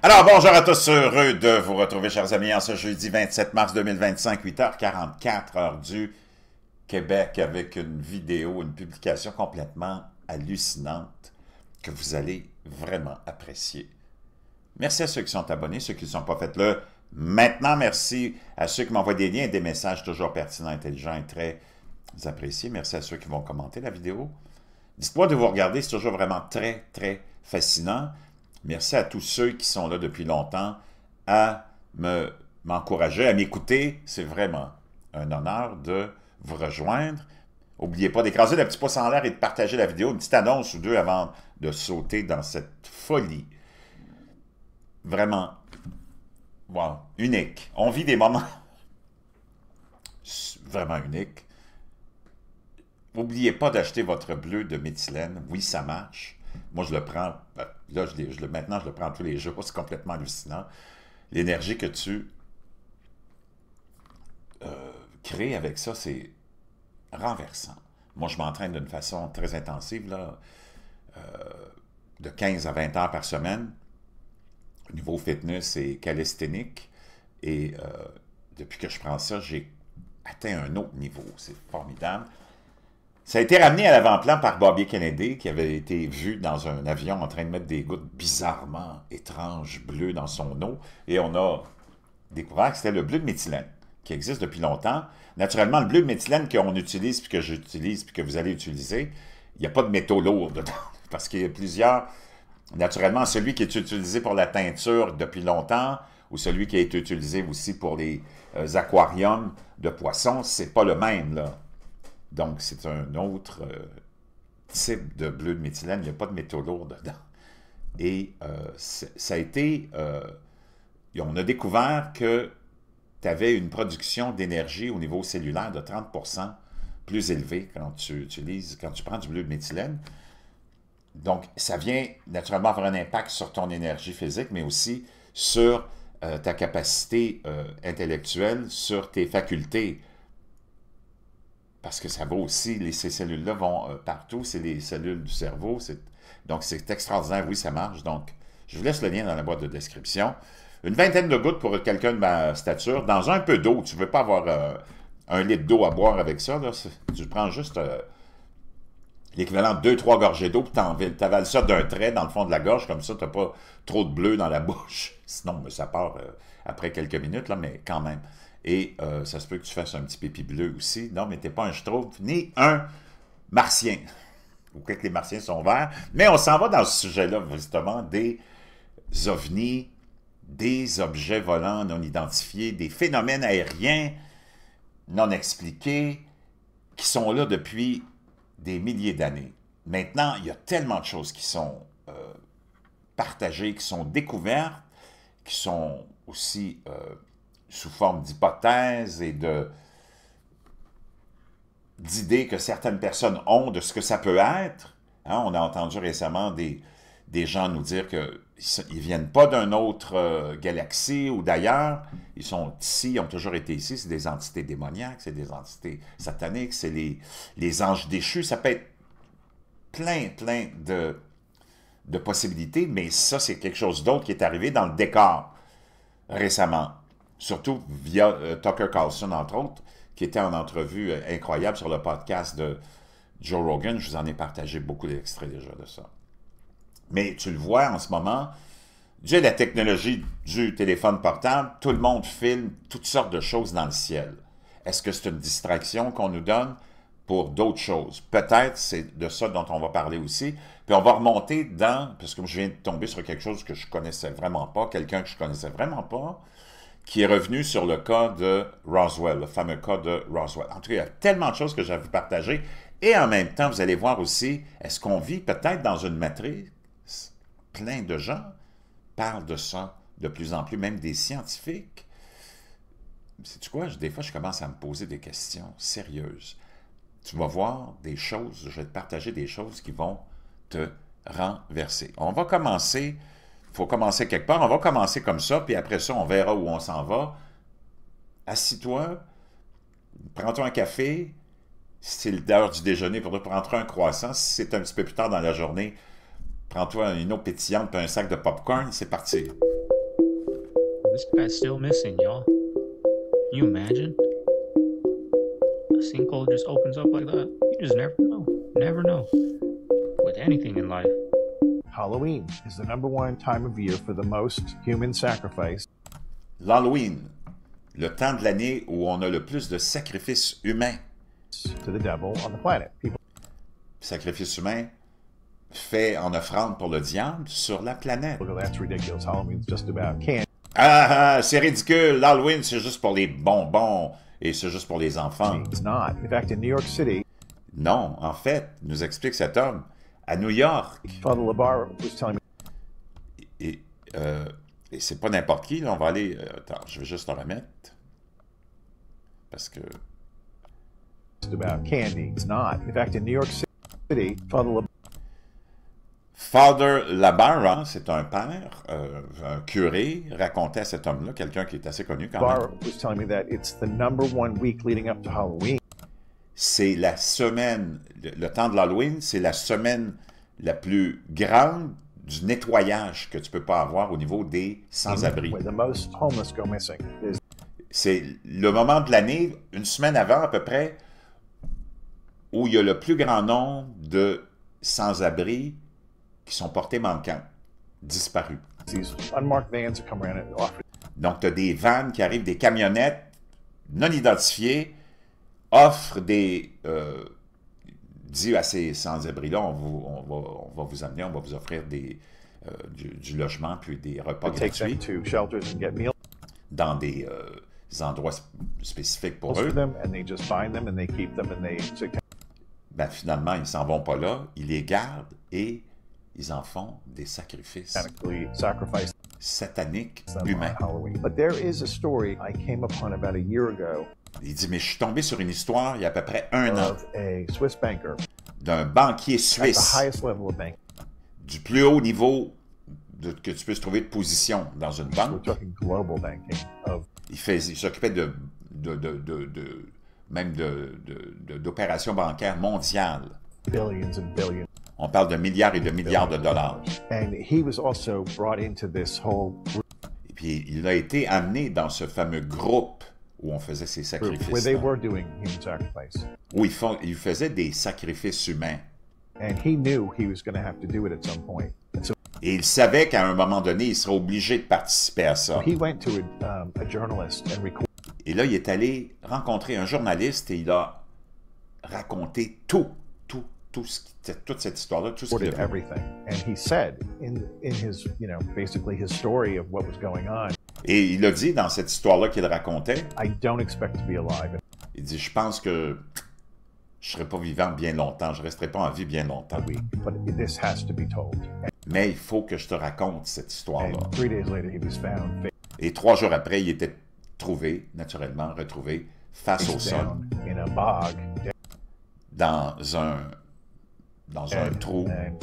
Alors, bonjour à tous, heureux de vous retrouver, chers amis, en ce jeudi 27 mars 2025, 8h44, heure du Québec, avec une vidéo, une publication complètement hallucinante que vous allez vraiment apprécier. Merci à ceux qui sont abonnés, ceux qui ne sont pas, faites-le maintenant. Merci à ceux qui m'envoient des liens et des messages toujours pertinents, intelligents et très appréciés. Merci à ceux qui vont commenter la vidéo. Dites-moi de vous regarder, c'est toujours vraiment très, très fascinant. Merci à tous ceux qui sont là depuis longtemps à m'encourager, à m'écouter. C'est vraiment un honneur de vous rejoindre. N'oubliez pas d'écraser le petit pouce en l'air et de partager la vidéo. Une petite annonce ou deux avant de sauter dans cette folie. Vraiment, wow, unique. On vit des moments vraiment uniques. N'oubliez pas d'acheter votre bleu de méthylène. Oui, ça marche. Moi, je le prends, là, maintenant, je le prends tous les jours. C'est complètement hallucinant. L'énergie que tu crées avec ça, c'est renversant. Moi, je m'entraîne d'une façon très intensive, là, de 15 à 20 heures par semaine. Au niveau fitness et calisthénique. Et depuis que je prends ça, j'ai atteint un autre niveau. C'est formidable. Ça a été ramené à l'avant-plan par Bobby Kennedy, qui avait été vu dans un avion en train de mettre des gouttes bizarrement étranges bleues dans son eau. Et on a découvert que c'était le bleu de méthylène, qui existe depuis longtemps. Naturellement, le bleu de méthylène qu'on utilise, puis que j'utilise, puis que vous allez utiliser, il n'y a pas de métaux lourds dedans. Parce qu'il y a plusieurs... Naturellement, celui qui est utilisé pour la teinture depuis longtemps, ou celui qui a été utilisé aussi pour les aquariums de poissons, c'est pas le même, là. Donc, c'est un autre type de bleu de méthylène. Il n'y a pas de métaux lourds dedans. Et ça a été... on a découvert que tu avais une production d'énergie au niveau cellulaire de 30% plus élevée quand tu prends du bleu de méthylène. Donc, ça vient naturellement avoir un impact sur ton énergie physique, mais aussi sur ta capacité intellectuelle, sur tes facultés. Parce que ça va aussi, ces cellules-là vont partout, c'est les cellules du cerveau. Donc, c'est extraordinaire, oui, ça marche. Donc, je vous laisse le lien dans la boîte de description. Une vingtaine de gouttes pour quelqu'un de ma stature, dans un peu d'eau. Tu ne veux pas avoir 1 litre d'eau à boire avec ça. Là. Tu prends juste l'équivalent de 2-3 gorgées d'eau, puis tu avales ça d'un trait dans le fond de la gorge, comme ça, tu n'as pas trop de bleu dans la bouche. Sinon, ça part après quelques minutes, là, mais quand même. Et ça se peut que tu fasses un petit pipi bleu aussi. Non, mais tu n'es pas un schtroumpf, ni un martien. Ou que les martiens sont verts. Mais on s'en va dans ce sujet-là, justement, des ovnis, des objets volants non identifiés, des phénomènes aériens non expliqués, qui sont là depuis des milliers d'années. Maintenant, il y a tellement de choses qui sont partagées, qui sont découvertes, qui sont aussi... sous forme d'hypothèses et d'idées que certaines personnes ont de ce que ça peut être. Hein, on a entendu récemment des gens nous dire qu'ils ne viennent pas d'une autre galaxie ou d'ailleurs. Ils sont ici, ils ont toujours été ici. C'est des entités démoniaques, c'est des entités sataniques, c'est les anges déchus. Ça peut être plein de possibilités, mais ça, c'est quelque chose d'autre qui est arrivé dans le décor récemment. Surtout via Tucker Carlson, entre autres, qui était en entrevue incroyable sur le podcast de Joe Rogan. Je vous en ai partagé beaucoup d'extraits déjà de ça. Mais tu le vois en ce moment, dû à la technologie du téléphone portable, tout le monde filme toutes sortes de choses dans le ciel. Est-ce que c'est une distraction qu'on nous donne pour d'autres choses? Peut-être, c'est de ça dont on va parler aussi. Puis on va remonter dans, parce que je viens de tomber sur quelque chose que je connaissais vraiment pas, quelqu'un que je connaissais vraiment pas, qui est revenu sur le cas de Roswell, le fameux cas de Roswell. En tout cas, il y a tellement de choses que j'ai à vous partager. Et en même temps, vous allez voir aussi, est-ce qu'on vit peut-être dans une matrice? Plein de gens parlent de ça de plus en plus, même des scientifiques. Sais-tu quoi? Des fois, je commence à me poser des questions sérieuses. Tu vas voir des choses, je vais te partager des choses qui vont te renverser. On va commencer... Il faut commencer quelque part. On va commencer comme ça, puis après ça, on verra où on s'en va. Assis-toi, prends-toi un café. Si c'est l'heure du déjeuner, prends-toi un croissant. Si c'est un petit peu plus tard dans la journée, prends-toi une eau pétillante puis un sac de popcorn. C'est parti. this guy's still missing, y'all. Can you imagine? A sinkhole just opens up like that. You just never know. Never know. With anything in life. Halloween is the #1 time of year for the most human sacrifice. L'Halloween, le temps de l'année où on a le plus de sacrifices humains. To the devil on the planet. People Sacrifices humains faits en offrande pour le diable sur la planète. go, that's ridiculous. Halloween's just about candy. C'est ridicule. L'Halloween, c'est juste pour les bonbons et c'est juste pour les enfants. It's not. In fact, in New York City, Non, en fait, nous explique cet homme, à New York, Father Labar was telling me et c'est pas n'importe qui, là, on va aller... attends, je vais juste le remettre, parce que... it's about candy. It's not. In fact, in New York City, Father Labarra, c'est un père, un curé, racontait à cet homme-là, quelqu'un qui est assez connu quand Labar même. was telling me that it's the #1 week leading up to Halloween. C'est la semaine, le temps de l'Halloween, c'est la semaine la plus grande du nettoyage que tu peux pas avoir au niveau des sans-abri. Where the most homeless go missing. C'est le moment de l'année, une semaine avant à peu près, où il y a le plus grand nombre de sans-abri qui sont portés manquants, disparus. These unmarked vans that come around and offer Donc, tu as des vannes qui arrivent, des camionnettes non identifiées, offrent des... dit à ces sans-abri-là, on va vous amener, on va vous offrir du logement, puis des repas to take them gratuits to shelters and get meals dans des endroits spécifiques pour for eux. them, and they just find them and they keep them and they Ben, finalement, ils ne s'en vont pas là, ils les gardent et ils en font des sacrifices technically sacrifice sataniques them humains. on Halloween. But there is a story I came upon about a year ago Il dit, mais je suis tombé sur une histoire il y a à peu près 1 an of a Swiss banker d'un banquier at the suisse highest level of banking. du plus haut niveau que tu peux se trouver de position dans une We're banque. talking global banking of Il s'occupait d'opérations bancaires mondiales. billions and billions. On parle de milliards et de milliards de dollars. And he was also brought into this whole Et puis, il a été amené dans ce fameux groupe où on faisait ces group where sacrifices. they were doing human sacrifice. Où ils faisaient des sacrifices humains. And he knew he was going to have to do it at some point. And so Et il savait qu'à un moment donné, il serait obligé de participer à ça. he went to a journalist and recorded Et là, il est allé rencontrer un journaliste et il a raconté toute cette histoire-là, tout ce qu'il a vu. everything. And he said in his, basically his story of what was going on, Et il a dit dans cette histoire-là qu'il racontait, I don't expect to be alive il dit, je pense que je ne serai pas vivant bien longtemps, je ne resterai pas en vie bien longtemps. in a week, but this has to be told. Mais il faut que je te raconte cette histoire-là. And 3 days later, he was found Et 3 jours après, il était naturellement retrouvé face au face sol, down in a bog. dans un trou, And,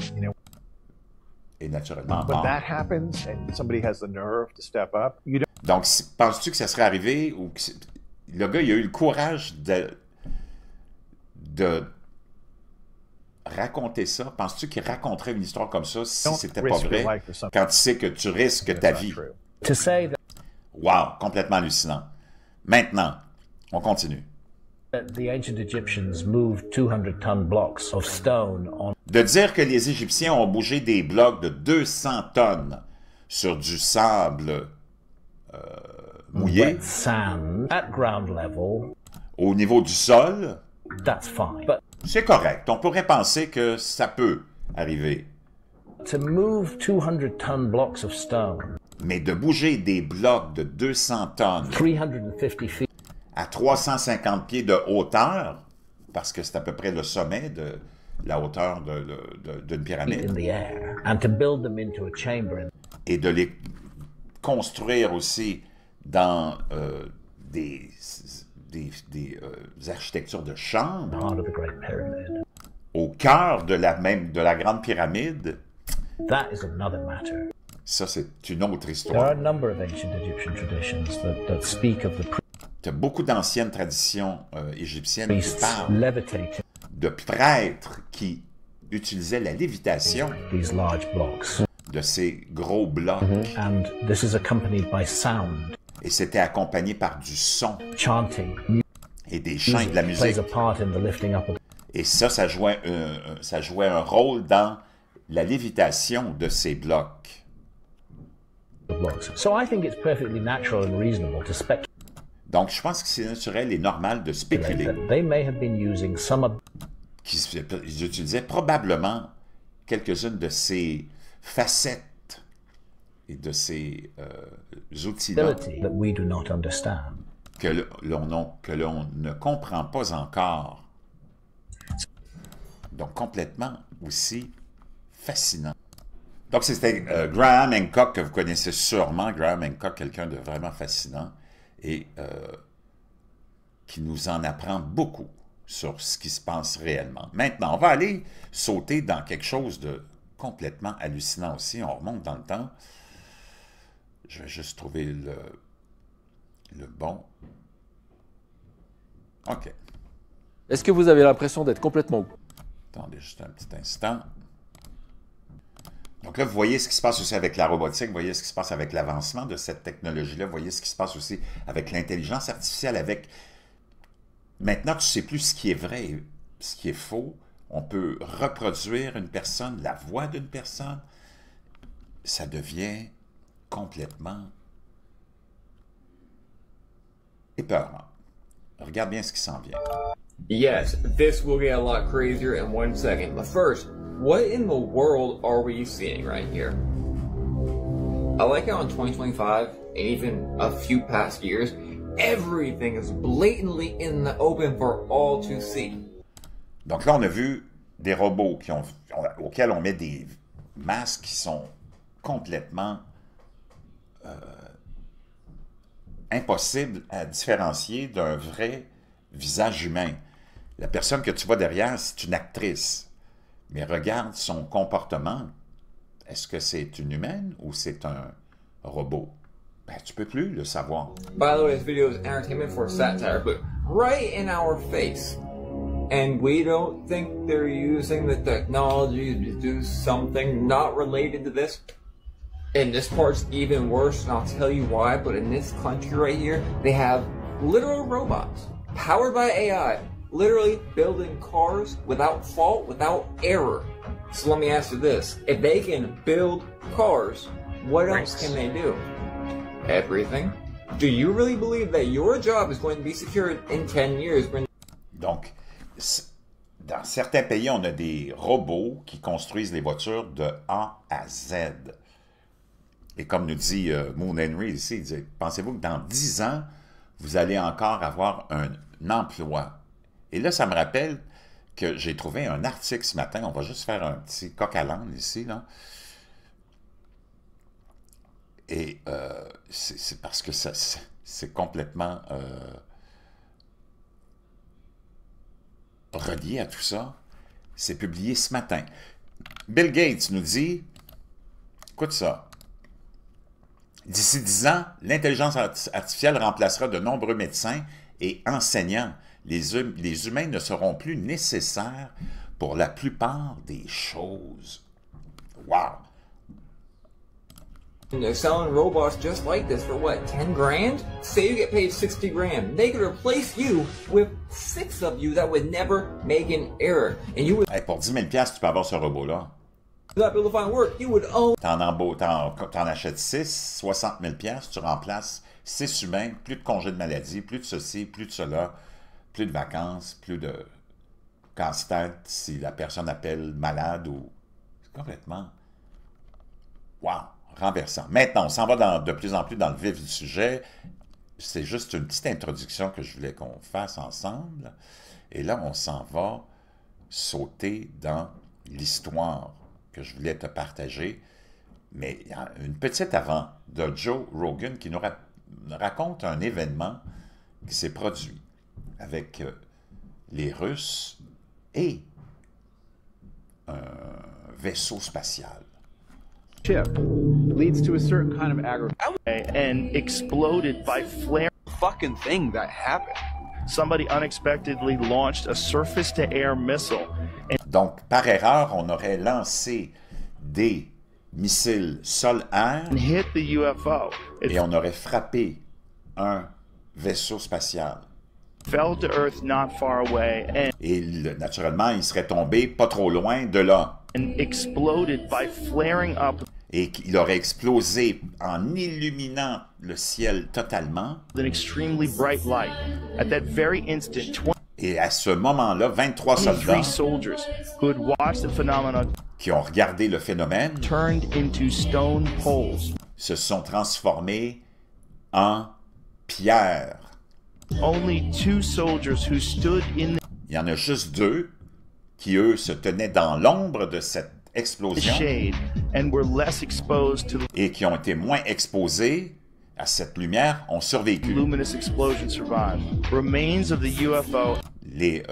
et naturellement when mort. that happens and somebody has the nerve to step up, you don't Donc, penses-tu que ça serait arrivé ou que le gars, il a eu le courage de raconter ça? Penses-tu qu'il raconterait une histoire comme ça si c'était pas risk your vrai life for something quand tu sais que tu risques that's ta not vie? true. To say that Wow, complètement hallucinant. Maintenant, on continue. the ancient Egyptians moved 200-ton blocks of stone on De dire que les Égyptiens ont bougé des blocs de 200 tonnes sur du sable mouillé wet sand at ground level, au niveau du sol, that's fine. But c'est correct. On pourrait penser que ça peut arriver. to move 200-ton blocks of stone Mais de bouger des blocs de 200 tonnes 350 feet à 350 pieds de hauteur, parce que c'est à peu près le sommet de la hauteur d'une pyramide, in the air and to build them into a chamber et de les construire aussi dans des architectures de in chambres the heart of the Great Pyramid, au cœur de la grande pyramide, that is another matter. ça c'est une autre There are histoire. a number of ancient Egyptian traditions that speak of the Tu as beaucoup d'anciennes traditions égyptiennes qui priests parlent levitating de prêtres qui utilisaient la lévitation these large blocks. de ces gros blocs. And this is accompanied by sound. Et c'était accompagné par du son Chanting. et des chants et de la Music musique. plays a part in the lifting up of Et ça jouait un rôle dans la lévitation de ces blocs. the blocks. So I think it's perfectly natural and reasonable to speculate Donc, je pense que c'est naturel et normal de spéculer that they may have been using some of qu'ils utilisaient probablement quelques-unes de ces facettes et de ces outils-là ability that we do not understand. que l'on ne comprend pas encore. Donc, complètement aussi fascinant. Donc, c'était Graham Hancock, que vous connaissez sûrement. Graham Hancock, quelqu'un de vraiment fascinant et qui nous en apprend beaucoup sur ce qui se passe réellement. Maintenant, on va aller sauter dans quelque chose de complètement hallucinant aussi. On remonte dans le temps. Je vais juste trouver le bon. OK. Est-ce que vous avez l'impression d'être complètement... Attendez juste un petit instant. Donc là, vous voyez ce qui se passe aussi avec la robotique, vous voyez ce qui se passe avec l'avancement de cette technologie-là, vous voyez ce qui se passe aussi avec l'intelligence artificielle, avec... Maintenant, tu ne sais plus ce qui est vrai et ce qui est faux. On peut reproduire une personne, la voix d'une personne. Ça devient complètement épeurant. Regarde bien ce qui s'en vient. Yes, this will get a lot crazier in 1 second. But first, what in the world are we seeing right here? I like how in 2025, and even a few past years, everything is blatantly in the open for all to see. Donc là, on a vu des robots auxquels on met des masques qui sont complètement impossibles à différencier d'un vrai visage humain. La personne que tu vois derrière, c'est une actrice. Mais regarde son comportement. Est-ce que c'est une humaine ou c'est un robot? Ben, tu peux plus le savoir. By the way, this video is entertainment for satire, but right in our face. And we don't think they're using the technology to do something not related to this. And this part's even worse, and I'll tell you why, but in this country right here, they have literal robots, powered by AI, literally building cars without fault, without error. So let me ask you this. If they can build cars, what else can they do? Everything. Do you really believe that your job is going to be secured in 10 years? Donc, dans certains pays, on a des robots qui construisent les voitures de A à Z. Et comme nous dit Moon Henry ici, il dit, pensez-vous que dans 10 ans, vous allez encore avoir un emploi? Et là, ça me rappelle que j'ai trouvé un article ce matin, on va juste faire un petit coq à l'âne ici, là. Et c'est parce que c'est complètement relié à tout ça. C'est publié ce matin. Bill Gates nous dit, écoute ça, d'ici 10 ans, l'intelligence artificielle remplacera de nombreux médecins et enseignants. Les humains ne seront plus nécessaires pour la plupart des choses. Wow! They're selling robots just like this for what, 10 grand? Say you get paid 60 grand. They could replace you with 6 of you that would never make an error. And you would Hey, pour 10 000 $, tu peux avoir ce robot-là. not be able to find work. You would own. T'en achètes 6, 60 000 $, tu remplaces 6 humains, plus de congés de maladie, plus de ceci, plus de cela, plus de vacances, plus de casse-tête si la personne appelle malade ou... C'est complètement... Wow! Renversant. Maintenant, on s'en va de plus en plus dans le vif du sujet. C'est juste une petite introduction que je voulais qu'on fasse ensemble. Et là, on s'en va sauter dans l'histoire que je voulais te partager. Mais il y a une petite avant de Joe Rogan qui nous raconte un événement qui s'est produit avec les Russes et un vaisseau spatial. Chip leads to a certain kind of and exploded by flare. fucking thing that happened. Somebody unexpectedly launched a surface-to-air missile. Donc, par erreur, on aurait lancé des missile sol-air and hit the UFO. It et on aurait frappé un vaisseau spatial. fell to Earth not far away Et naturellement, il serait tombé pas trop loin de là. and exploded by flaring up Et qu'il aurait explosé en illuminant le ciel totalement. with an extremely bright light. At that very instant, Et à ce moment-là, 23 23 soldats soldiers who had watched the phenomenon qui ont regardé le phénomène turned into stone poles. se sont transformés en pierres. Only 2 soldiers who stood in Il y en a juste 2 qui, eux, se tenaient dans l'ombre de cette the explosion shade and were less exposed to the et qui ont été moins exposés à cette lumière ont survécu. luminous explosion survived. Remains of the UFO Les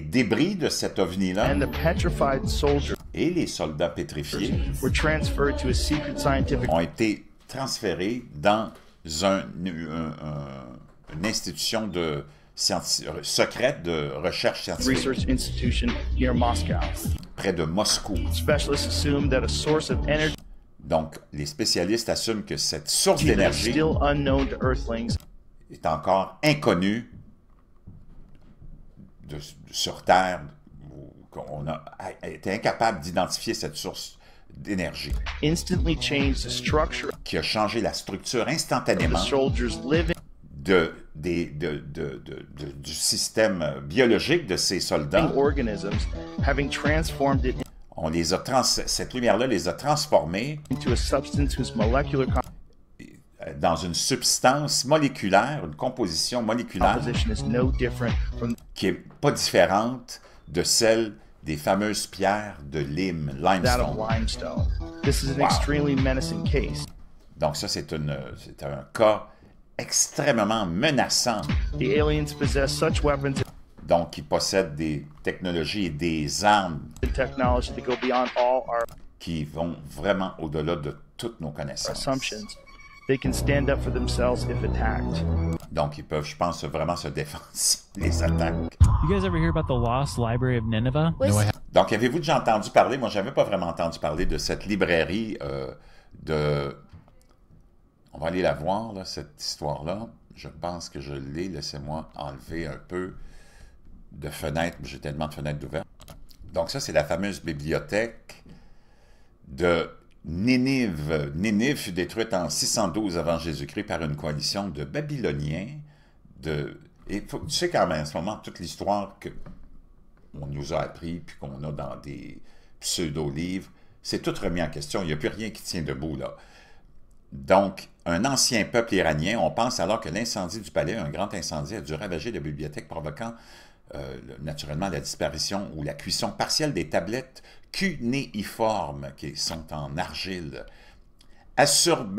débris de cet ovni-là and the petrified soldier et les soldats pétrifiés were transferred to a secret scientific ont été transférés dans une institution secrète de recherche scientifique research institution near Moscow. près de Moscou. Specialists assumed that a source of energy Donc, les spécialistes assument que cette source that is d'énergie still unknown to Earthlings est encore inconnue sur Terre, qu'on a été incapable d'identifier cette source d'énergie instantly changed the structure qui a changé la structure of the instantanément soldiers living du système biologique de ces soldats. organisms, having transformed it Cette lumière-là les a transformés into a substance whose molecular dans une substance moléculaire, une composition moléculaire composition is no different from qui n'est pas différente de celle des fameuses pierres de Lim, that of limestone. limestone. This is an Wow. extremely menacing case. Donc ça, c'est un cas extrêmement menaçant. The aliens possess such weapons Donc, ils possèdent des technologies et des armes and technology that go beyond all our qui vont vraiment au-delà de toutes nos connaissances. assumptions. They can stand up for themselves if attacked. Donc, ils peuvent, je pense, vraiment se défendre si on les attaque. You guys ever hear about the lost library of Nineveh? Donc, avez-vous déjà entendu parler, moi, j'avais pas vraiment entendu parler de cette librairie de... On va aller la voir, là, cette histoire-là. Je pense que je l'ai. Laissez-moi enlever un peu de fenêtres. J'ai tellement de fenêtres ouvertes. Donc, ça, c'est la fameuse bibliothèque de Ninive. Ninive fut détruite en 612 avant Jésus-Christ par une coalition de Babyloniens. Et tu sais quand même, en ce moment, toute l'histoire qu'on nous a appris puis qu'on a dans des pseudo-livres, c'est tout remis en question. Il n'y a plus rien qui tient debout, là. Donc, un ancien peuple iranien, on pense alors que l'incendie du palais, un grand incendie, a dû ravager la bibliothèque, provoquant naturellement la disparition ou la cuisson partielle des tablettes cunéiformes qui sont en argile.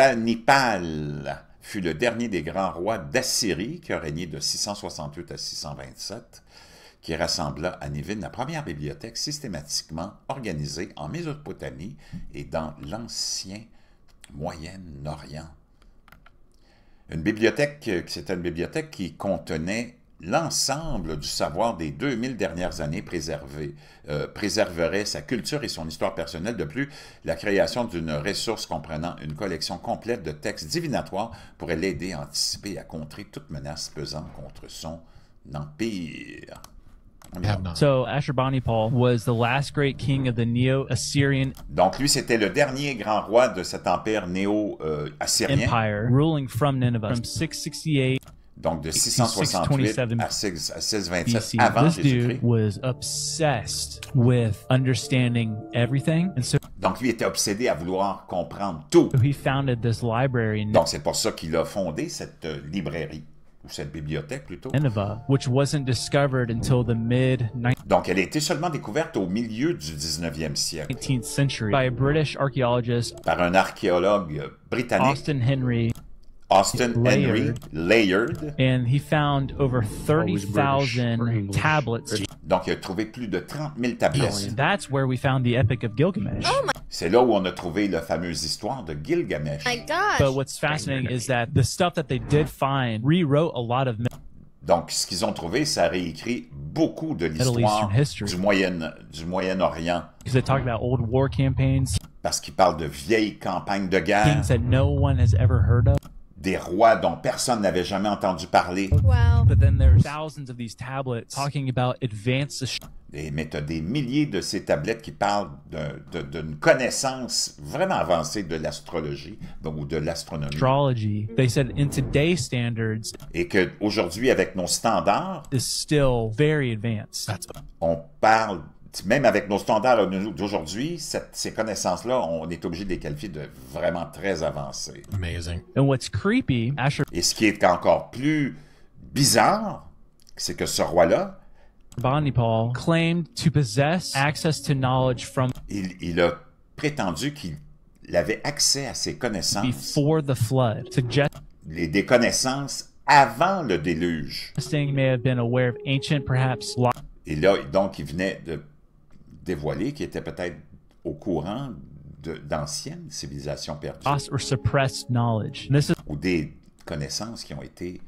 Assurbanipal fut le dernier des grands rois d'Assyrie qui a régné de 668 à 627, qui rassembla à Névine la première bibliothèque systématiquement organisée en Mésopotamie et dans l'ancien Moyen-Orient. C'était une bibliothèque qui contenait l'ensemble du savoir des 2000 dernières années préserverait sa culture et son histoire personnelle. De plus, la création d'une ressource comprenant une collection complète de textes divinatoires pourrait l'aider à anticiper et à contrer toute menace pesant contre son empire. So Ashurbanipal was the last great king of the Neo-Assyrian Donc lui, c'était le dernier grand roi de cet empire néo-assyrien. Empire, ruling from Nineveh from 668 Donc de 668 à 627 BC. avant This dude Jésus-Christ. was obsessed with understanding everything, and so Donc lui était obsédé à vouloir comprendre tout. he founded this library in Donc c'est pour ça qu'il a fondé cette librairie, ou cette bibliothèque plutôt. Nineveh, which wasn't discovered until the Donc elle a été seulement découverte au milieu du 19e siècle. 19th century by a British archaeologist, Par un archéologue britannique, Austin Henry Layard. and he found over 30,000 tablets. Donc il a trouvé plus de 30 000 tablettes. That's where we found the Epic of Gilgamesh. C'est là où on a trouvé la fameuse histoire de Gilgamesh. But what's fascinating is that the stuff that they did find rewrote a lot of Donc, ce qu'ils ont trouvé, ça réécrit beaucoup de Middle l'histoire Eastern history. du Moyen-Orient. because they talk about old war campaigns. parce qu'il parle de vieilles campagnes de guerre, Kings that no one has ever heard of. des rois dont personne n'avait jamais entendu parler. Wow. But then there's thousands of these tablets talking about advanced Mais tu as des milliers de ces tablettes qui parlent d'une connaissance vraiment avancée de l'astrologie ou de l'astronomie. astrology. They said in today's standards Et qu'aujourd'hui, avec nos standards, is still very advanced. on parle, même avec nos standards d'aujourd'hui, ces connaissances-là, on est obligé de les qualifier de vraiment très avancées. Amazing. And what's creepy, Et ce qui est encore plus bizarre, c'est que ce roi-là, Ashurbanipal claimed to possess access to knowledge from il a prétendu qu'il avait accès à ces connaissances, before the flood, des connaissances avant le déluge. suggesting may have been aware of ancient, perhaps Et là, donc, il venait de dévoiler qu'il était peut-être au courant d'anciennes civilisations perdues. lost or suppressed knowledge. And this is Ou des connaissances qui ont été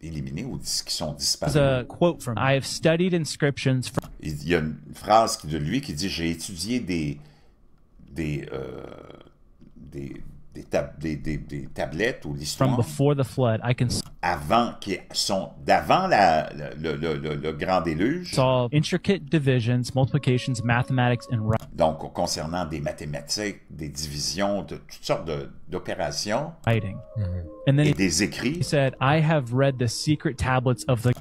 éliminées ou qui sont disparues. a quote from I have studied inscriptions from Il y a une phrase de lui qui dit « J'ai étudié des tablettes ou from l'histoire before the flood. I can d'avant le grand déluge. solve intricate divisions, multiplications, mathematics, and Donc, concernant des mathématiques, des divisions, de toutes sortes d'opérations writing. And then et he des écrits. said, I have read the secret tablets of the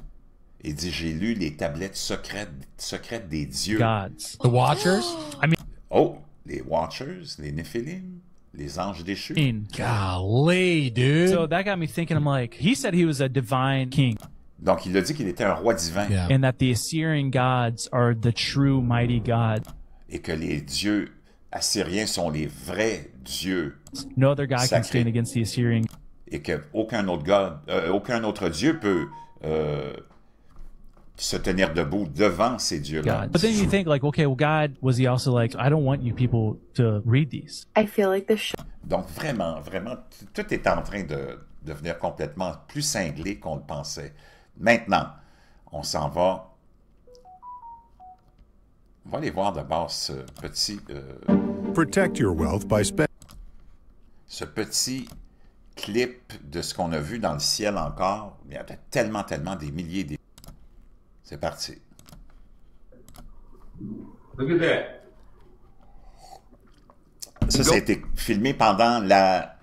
Il dit, j'ai lu les tablettes secrètes des dieux. gods. The Watchers? I mean, Oh, les Watchers, les Néphilim, les anges déchus. Golly, dude. So that got me thinking, I'm like, he said he was a divine king. Donc, il a dit qu'il était un roi divin. Yeah. And that the Assyrian gods are the true mighty gods. Et que les dieux assyriens sont les vrais dieux. No other god can Sacré. stand against the Assyrian. Et qu'aucun autre dieu peut se tenir debout devant ces dieux-là. God. But then you think like, okay, well, God, was he also like, I don't want you people to read these. I feel like this show. Donc vraiment, tout est en train de devenir complètement plus cinglé qu'on le pensait. Maintenant, on s'en va. On va aller voir d'abord ce petit... Protect your wealth by ce petit clip de ce qu'on a vu dans le ciel encore. Il y a tellement des milliers de... C'est parti. Look at that. Ça a été filmé pendant la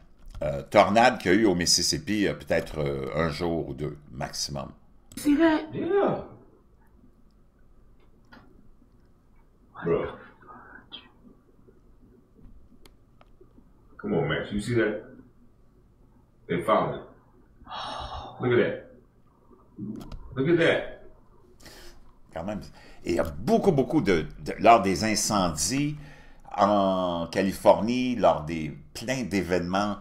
tornade qu'il y a eu au Mississippi, il y a peut-être un jour ou deux maximum. See that? Yeah. Bro. Come on, Max. You see that? They found it. Look at that. Look at that. Quand même. Et il y a beaucoup lors des incendies en Californie, lors des plein d'événements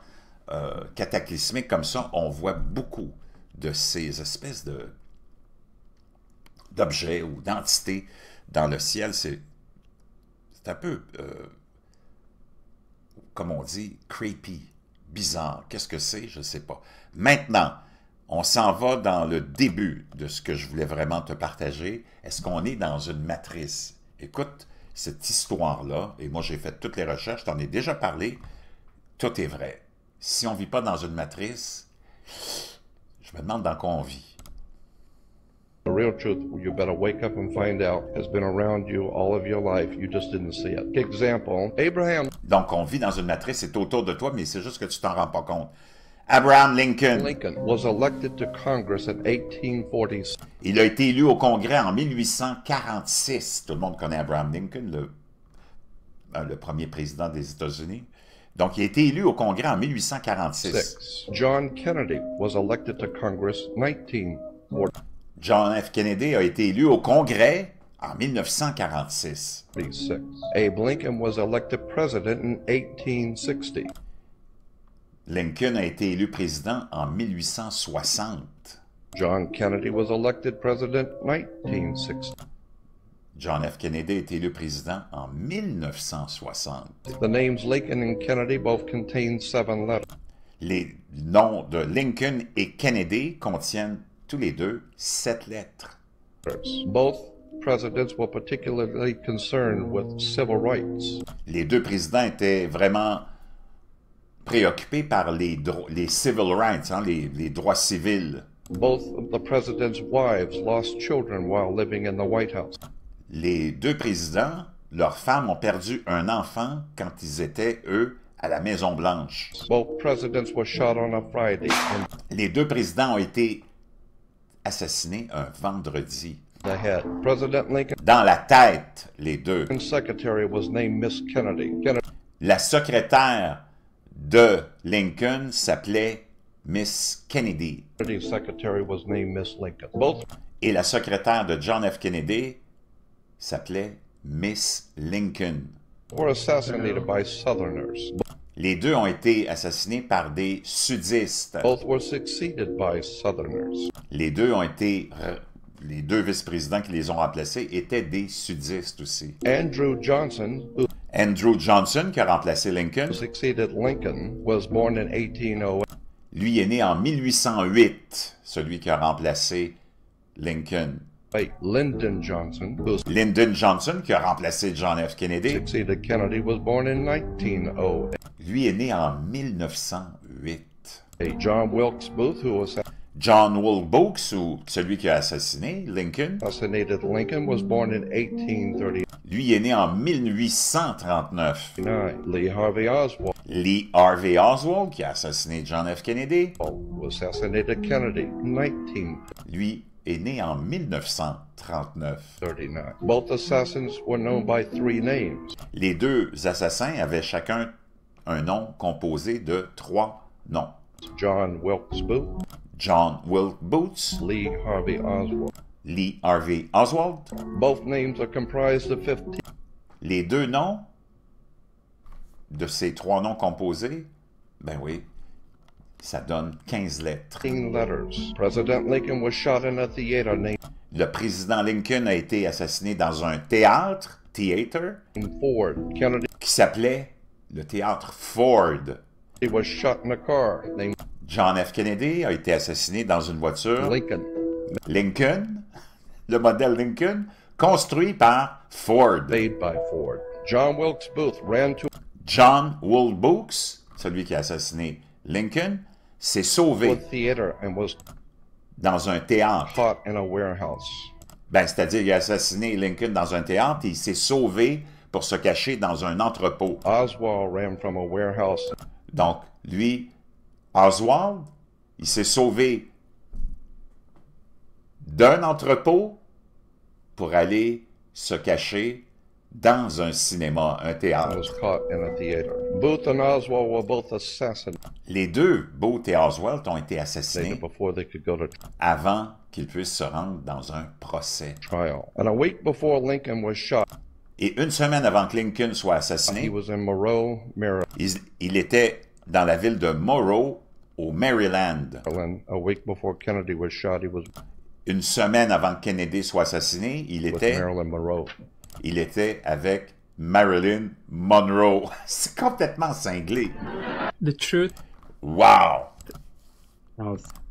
cataclysmiques comme ça, on voit beaucoup de ces espèces d'objets ou d'entités dans le ciel. C'est un peu, comme on dit, creepy, bizarre. Qu'est-ce que c'est? Je ne sais pas. Maintenant, on s'en va dans le début de ce que je voulais vraiment te partager. Est-ce qu'on est dans une matrice? Écoute, cette histoire-là, et moi j'ai fait toutes les recherches, je t'en ai déjà parlé, tout est vrai. Si on ne vit pas dans une matrice, je me demande dans quoi on vit. The real truth, you better wake up and find out, has been around you all of your life. You just didn't see it. Example, Abraham. Donc, on vit dans une matrice, c'est autour de toi, mais c'est juste que tu t'en rends pas compte. Abraham Lincoln. Lincoln was elected to Congress in 1846. Il a été élu au Congrès en 1846. Tout le monde connaît Abraham Lincoln, le premier président des États-Unis. Donc, il a été élu au Congrès en 1846. John Kennedy was elected to Congress 1940. John F. Kennedy a été élu au Congrès en 1946. Abe Lincoln was elected president in 1860. Lincoln a été élu président en 1860. John Kennedy was elected president 1960. John F. Kennedy a été élu président en 1960. The names Lincoln and Kennedy both contain 7 letters. Les noms de Lincoln et Kennedy contiennent tous les deux 7 lettres. Both presidents were particularly concerned with civil rights. Les deux présidents étaient vraiment préoccupés par les civil rights, hein, les droits civils. Both of the presidents' wives lost children while living in the White House. Les deux présidents, leurs femmes ont perdu un enfant quand ils étaient, eux, à la Maison-Blanche. Both presidents were shot on a Friday. Les deux présidents ont été assassinés un vendredi. The head. President Lincoln. Dans la tête, les deux. Secretary was named Miss Kennedy. La secrétaire de Lincoln s'appelait Miss Kennedy. The secretary was named Miss Lincoln. Both. Et la secrétaire de John F. Kennedy s'appelait Miss Lincoln. Were assassinated by Southerners. Les deux ont été assassinés par des sudistes. Both were succeeded by Southerners. Les deux vice-présidents qui les ont remplacés étaient des sudistes aussi. Andrew Johnson, qui a remplacé Lincoln, succeeded Lincoln, was born in 1808. Lui est né en 1808, celui qui a remplacé Lincoln. Lyndon Johnson, qui a remplacé John F. Kennedy, succeeded Kennedy, was born in 1908. Lui est né en 1908. John Wilkes Booth, John Wilkes Booth, ou celui qui a assassiné Lincoln, assassinated Lincoln, was born in 1830. Lui est né en 1839. Lee Harvey Oswald. Lee Harvey Oswald, qui a assassiné John F. Kennedy, assassinated Kennedy in 19. Lui est né en 1939. Both assassins were known by 3 names. Les deux assassins avaient chacun un nom composé de 3 noms. John Wilkes Booth. John Wilkes Booth. Lee Harvey Oswald. Lee Harvey Oswald. Both names are comprised of 15. Les deux noms de ces 3 noms composés, ben oui, ça donne 15 lettres. 15 letters. President Lincoln was shot in a theater named. Le président Lincoln a été assassiné dans un théâtre, Ford. Kennedy. Qui s'appelait le théâtre Ford. He was shot in a car named. John F. Kennedy a été assassiné dans une voiture. Lincoln. Le modèle Lincoln, construit par Ford. Made by Ford. John Wilkes Booth ran to. John Wilkes Booth, celui qui a assassiné Lincoln, s'est sauvé dans un théâtre. In a warehouse. Ben, c'est-à-dire qu'il a assassiné Lincoln dans un théâtre et il s'est sauvé pour se cacher dans un entrepôt. Oswald ran from a warehouse. Donc, lui, Oswald, il s'est sauvé d'un entrepôt pour aller se cacher dans un cinéma, un théâtre. Booth and Oswald were both assassinated. Les deux, Booth et Oswald, ont été assassinés avant qu'ils puissent se rendre dans un procès. And a week before Lincoln was shot, et une semaine avant que Lincoln soit assassiné, he was in Monroe, Maryland. Il était dans la ville de Monroe, au Maryland. A week before Kennedy was shot, he was. Une semaine avant que Kennedy soit assassiné, il était avec Marilyn Monroe. C'est complètement cinglé. The truth. Wow!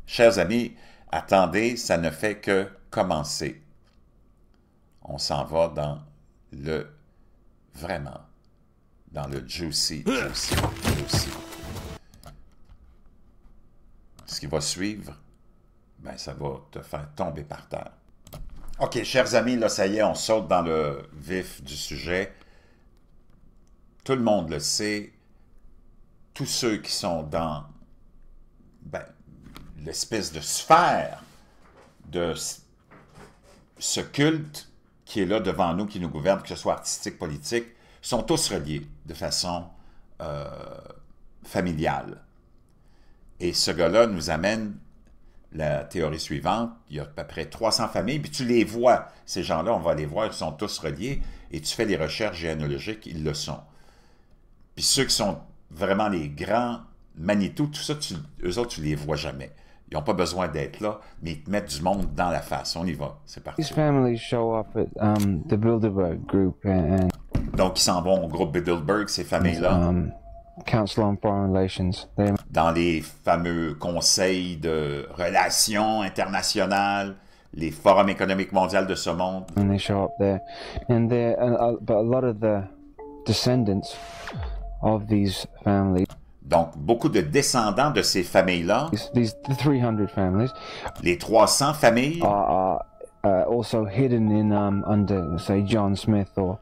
Chers amis, attendez, ça ne fait que commencer. On s'en va dans le... Vraiment, dans le juicy. Ce qui va suivre, ben ça va te faire tomber par terre. OK, chers amis, là, ça y est, on saute dans le vif du sujet. Tout le monde le sait. Tous ceux qui sont dans l'espèce de sphère de ce culte qui est là devant nous, qui nous gouverne, que ce soit artistique, politique, sont tous reliés de façon familiale. Et ce gars-là nous amène la théorie suivante. Il y a à peu près 300 familles, puis tu les vois, ces gens-là, on va les voir, ils sont tous reliés, et tu fais des recherches généalogiques, ils le sont. Puis ceux qui sont vraiment les grands Manitou, tout ça, eux autres, tu les vois jamais. Ils n'ont pas besoin d'être là, mais ils te mettent du monde dans la face. On y va, c'est parti. These families show up at the Bilderberg group and donc, ils s'en vont au groupe Bilderberg, ces familles-là. Council on Foreign Relations. Dans les fameux conseils de relations internationales, les forums économiques mondiaux de ce monde. And they show up there, and but a lot of the descendants of these families. Donc, beaucoup de descendants de ces familles-là, The 300 families, les 300 familles, are also hidden in under, say, John Smith or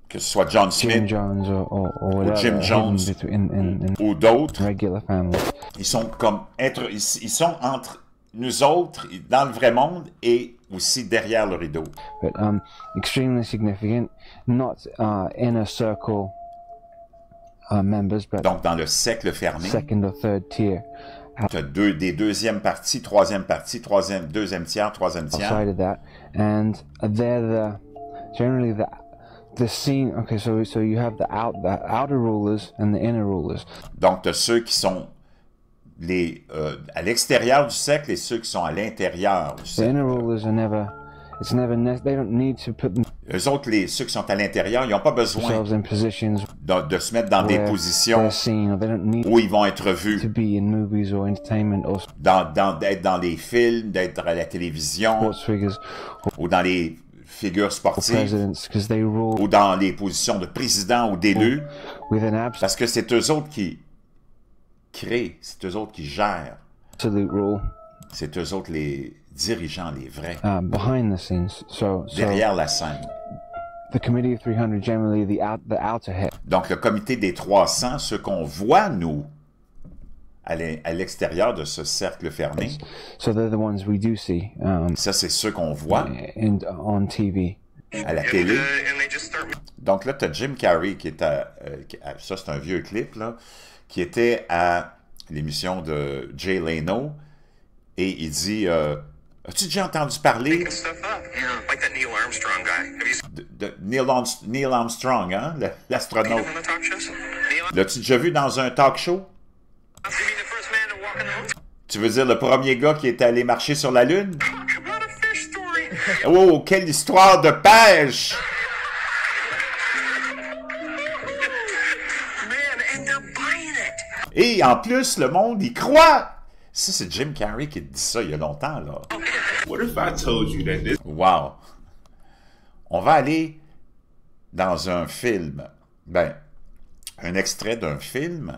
que ce soit John Smith, Jim Jones or ou whatever, Jim Jones, in ou d'autres, regular families. ils sont ils sont entre nous autres, dans le vrai monde, et aussi derrière le rideau. But extremely significant, not inner circle members, but donc dans le cercle fermé, second or third tier. Tu as des deuxième partie, troisième deuxième tiers, troisième tiers. Outside of that, and they're generally the scene. Okay, so you have the outer rulers and the inner rulers. Donc tu as ceux qui sont à l'extérieur du cercle et ceux qui sont à l'intérieur du cercle. The inner rulers are never. They don't need to put them. Eux autres, ceux qui sont à l'intérieur, ils n'ont pas besoin in positions de se mettre dans des positions où ils vont être vus. To be in movies or entertainment or d'être dans les films, d'être à la télévision, ou dans les figures sportives, ou dans les positions de président ou d'élu, parce que c'est eux autres qui créent, c'est eux autres qui gèrent. C'est eux autres les dirigeants, les vrais. Behind the scenes, derrière la scène. The committee of 300, generally the outer head. Donc le comité des 300, ceux qu'on voit nous à l'extérieur de ce cercle fermé. So they're the ones we do see. Ça c'est ceux qu'on voit on TV. À la télé. Donc là tu as Jim Carrey qui est ça c'est un vieux clip là, qui était à l'émission de Jay Leno et il dit as-tu déjà entendu parler de Neil Armstrong, hein, l'astronaute? L'as-tu déjà vu dans un talk show? Tu veux dire le premier gars qui est allé marcher sur la Lune? Oh, quelle histoire de pêche! Et en plus, le monde y croit! Ça, c'est Jim Carrey qui dit ça il y a longtemps, là. What if I told you that this... Wow! On va aller dans un film. Ben, un extrait d'un film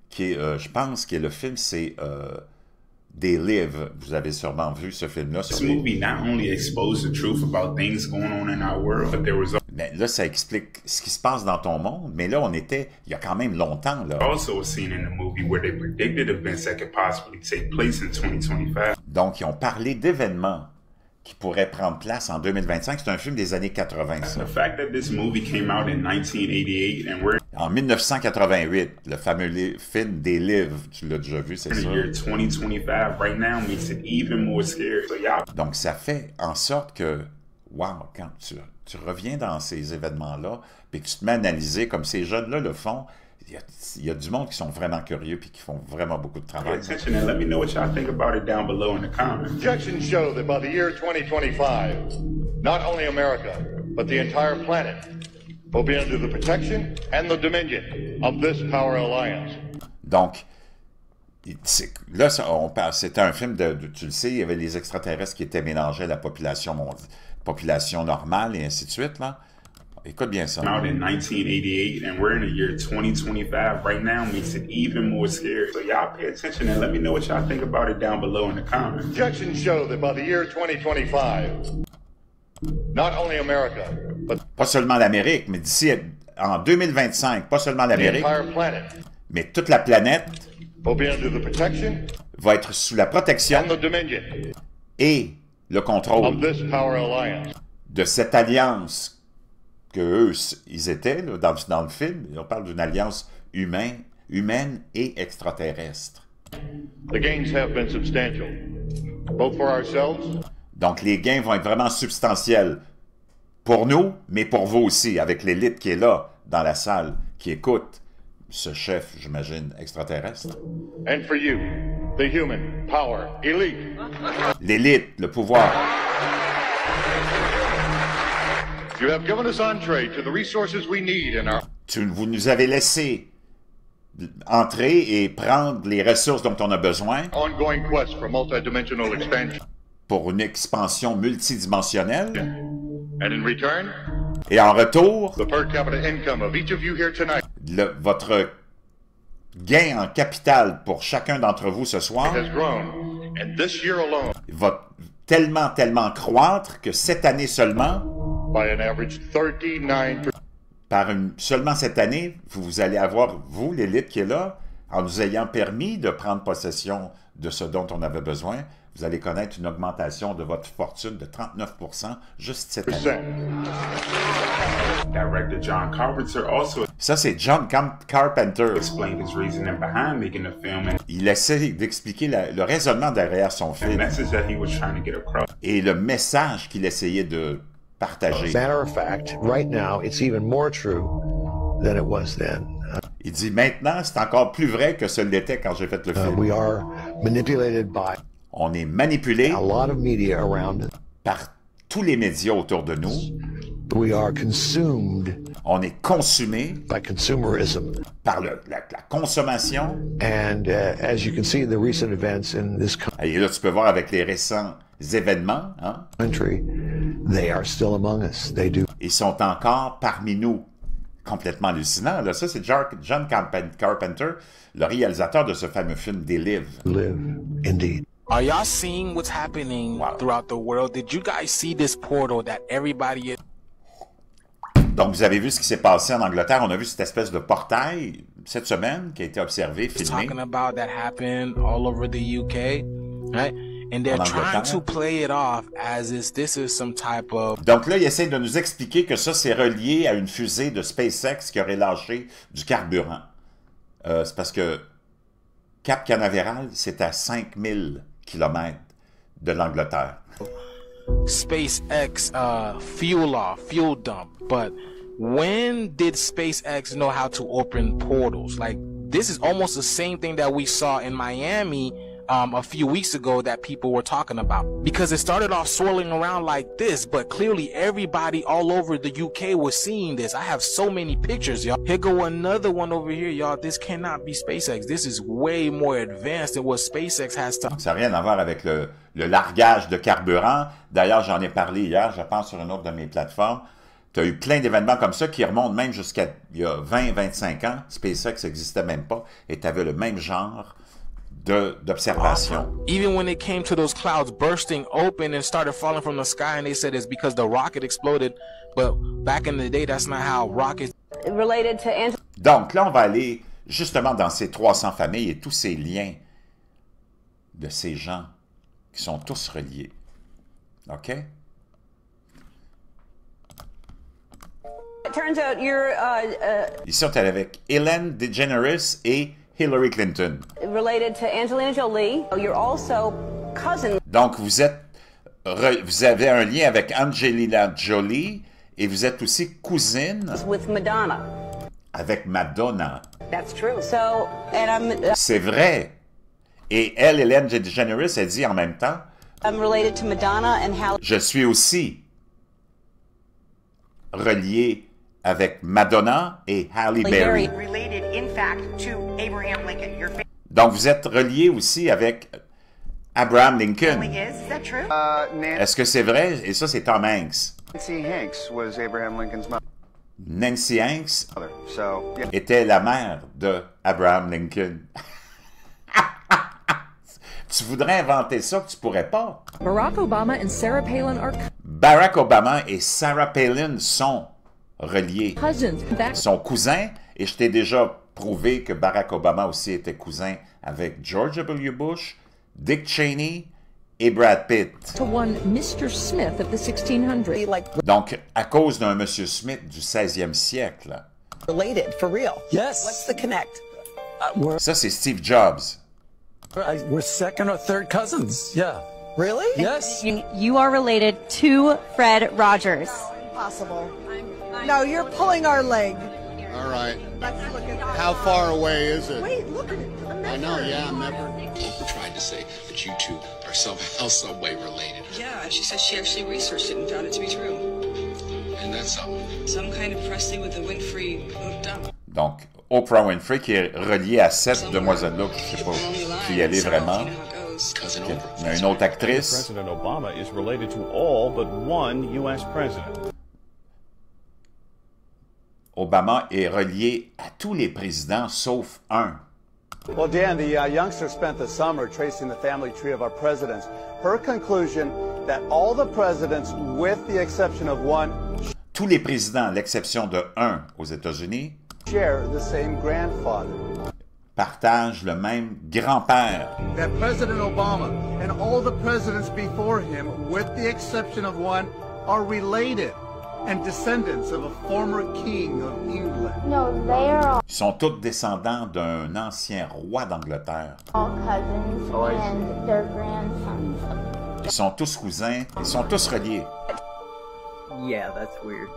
qui est, je pense que le film, c'est They Live. Vous avez sûrement vu ce film-là. This movie not only exposed the truth about things going on in our world, but there was mais là, ça explique ce qui se passe dans ton monde, mais là, on était, il y a quand même longtemps, là. Also a scene in the movie where they predicted events that could possibly take place in 2025. Donc, ils ont parlé d'événements qui pourraient prendre place en 2025. C'est un film des années 80, ça. The fact that this movie came out in 1988 and we're en 1988, le fameux film They Live, tu l'as déjà vu, c'est ça? In the year 2025 right now makes it even more scary. So, yeah. Donc, ça fait en sorte que, wow, quand tu reviens dans ces événements-là, puis que tu te mets à analyser comme ces jeunes-là le font, il y a du monde qui sont vraiment curieux puis qui font vraiment beaucoup de travail. Attention and let me know what y'all think about it down below in the comments. Projections show that by the year 2025, not only America, but the entire planet will be under the protection and the dominion of this power alliance. Donc, là, c'était un film tu le sais, il y avait les extraterrestres qui étaient mélangés à la population normale et ainsi de suite, là. Écoute bien ça. Out in 1988 and we're in the year 2025 right now makes it even more scary. So y'all pay attention and let me know what y'all think about it down below in the comments. Projections show that by the year 2025, not only America, but pas seulement l'Amérique, mais d'ici en 2025, pas seulement l'Amérique, mais toute la planète va être sous la protection et le contrôle de cette alliance que eux, ils étaient là, dans le film. On parle d'une alliance humaine et extraterrestre. The gains have been substantial, both for ourselves. Donc les gains vont être vraiment substantiels pour nous, mais pour vous aussi, avec l'élite qui est là, dans la salle, qui écoute ce chef, j'imagine, extraterrestre. And for you, the human power elite. L'élite, le pouvoir. You have given us entree to the resources we need in our... Vous nous avez laissé entrer et prendre les ressources dont on a besoin. Ongoing quest for multidimensional expansion. pour une expansion multidimensionnelle. And in return, et en retour, the per capita income of each of you here tonight votre gain en capital pour chacun d'entre vous ce soir has grown, and this year alone, va tellement croître que cette année seulement, by an average 39%. Seulement cette année, vous allez avoir, vous, l'élite qui est là, en nous ayant permis de prendre possession de ce dont on avait besoin, vous allez connaître une augmentation de votre fortune de 39% juste cette année. Director John Carpenter also Ça, c'est John Carpenter. explained his reasoning behind making the film and Il essaie d'expliquer le raisonnement derrière son the film message that he was trying to get across. et le message qu'il essayait de partager. As a matter of fact, right now, it's even more true than it was then. Il dit maintenant, c'est encore plus vrai que ce l'était quand j'ai fait le film. We are manipulated by On est manipulé a lot of media around. par tous les médias autour de nous. We are consumed On est consumé by consumerism. par la consommation. And as you can see, the recent events in this Et là, tu peux voir avec les récents événements, hein? country, they are still among us. They do. Ils sont encore parmi nous. Complètement hallucinant. Là, ça, c'est John Carpenter, le réalisateur de ce fameux film des livres. Live, indeed. Are y'all seeing what's happening throughout the world? Did you guys see this portal that everybody is... Donc, vous avez vu ce qui s'est passé en Angleterre. On a vu cette espèce de portail cette semaine qui a été observé, filmé. Talking about that happened all over the UK, right? And they're trying to play it off as if this is some type of... Donc là, il essaie de nous expliquer que ça, c'est relié à une fusée de SpaceX qui aurait lâché du carburant. C'est parce que Cap Canaveral, c'est à 5000 km de l'Angleterre. SpaceX fuel dump, but when did SpaceX know how to open portals? Like, this is almost the same thing that we saw in Miami a few weeks ago that people were talking about, because it started off swirling around like this, but clearly everybody all over the UK was seeing this. I have so many pictures, y'all. Here go another one over here, y'all. This cannot be SpaceX. This is way more advanced than what SpaceX has to... Ça n'a rien à voir avec le largage de carburant. D'ailleurs, j'en ai parlé hier, je pense, sur une autre de mes plateformes. Tu as eu plein d'événements comme ça qui remontent même jusqu'à il y a 20-25 ans. SpaceX n'existait même pas et tu avais le même genre d'observation. Even when it came to those clouds bursting open and started falling from the sky, and they said it's because the rocket exploded, but back in the day, that's not how rockets... Related to... Donc là, on va aller justement dans ces 300 familles et tous ces liens de ces gens qui sont tous reliés. OK? It turns out you're... Ici, on est avec Ellen DeGeneres et Hillary Clinton. Related to Angelina Jolie. You're also cousin. Donc, vous avez un lien avec Angelina Jolie et vous êtes aussi cousine with Madonna. Avec Madonna. That's true. So, and I'm... C'est vrai. Et elle, Ellen DeGeneres, elle dit en même temps, I'm related to Madonna and Halle. Je suis aussi relié avec Madonna et Halle Berry. Related, in fact, to Abraham Lincoln. Donc, vous êtes relié aussi avec Abraham Lincoln. Is that true? Est-ce que c'est vrai? Et ça, c'est Tom Hanks. Nancy Hanks was Abraham Lincoln's mother. Nancy Hanks So, yeah. était la mère de Abraham Lincoln. Tu voudrais inventer ça, que tu pourrais pas. Barack Obama and Sarah Palin are... Barack Obama et Sarah Palin sont reliés. Cousins. Sont cousins, et je t'ai déjà prouvé que Barack Obama aussi était cousin avec George W. Bush, Dick Cheney et Brad Pitt. To one Mr. Smith of the 1600s. Donc, à cause d'un Monsieur Smith du 16e siècle. Related, for real. Yes. What's the connect? Ça, c'est Steve Jobs. We're second or third cousins. Yeah. Really? Yes. You are related to Fred Rogers. Impossible. No, you're pulling our leg. All right. Let's look at that. How far away is it? Wait, look at it. I know, yeah, I'm never. Tried to say that you two are somehow, some way related. Yeah, she says she actually researched it and found it to be true. And that's some kind of Presley with a Winfrey hooked up. Donc, Oprah Winfrey qui est reliée à cette demoiselle-là, je ne sais pas qui elle est vraiment. Obama's cousin Okay. Oprah. Il y a une autre actrice. President Obama is related to all but one U.S. president. Obama est relié à tous les présidents sauf un. Well, Dan, the youngster spent the summer tracing the family tree of our presidents. Her conclusion that all the presidents, with the exception of one, Tous les présidents, à l'exception de un aux États-Unis, share the same grandfather. partagent le même grand-père. That President Obama and all the presidents before him, with the exception of one, are related and descendants of a former king of England. No, they are all Ils sont tous descendants d'un ancien roi d'Angleterre. cousins and their grandsons. Ils sont tous cousins, ils sont tous reliés. Yeah, that's weird.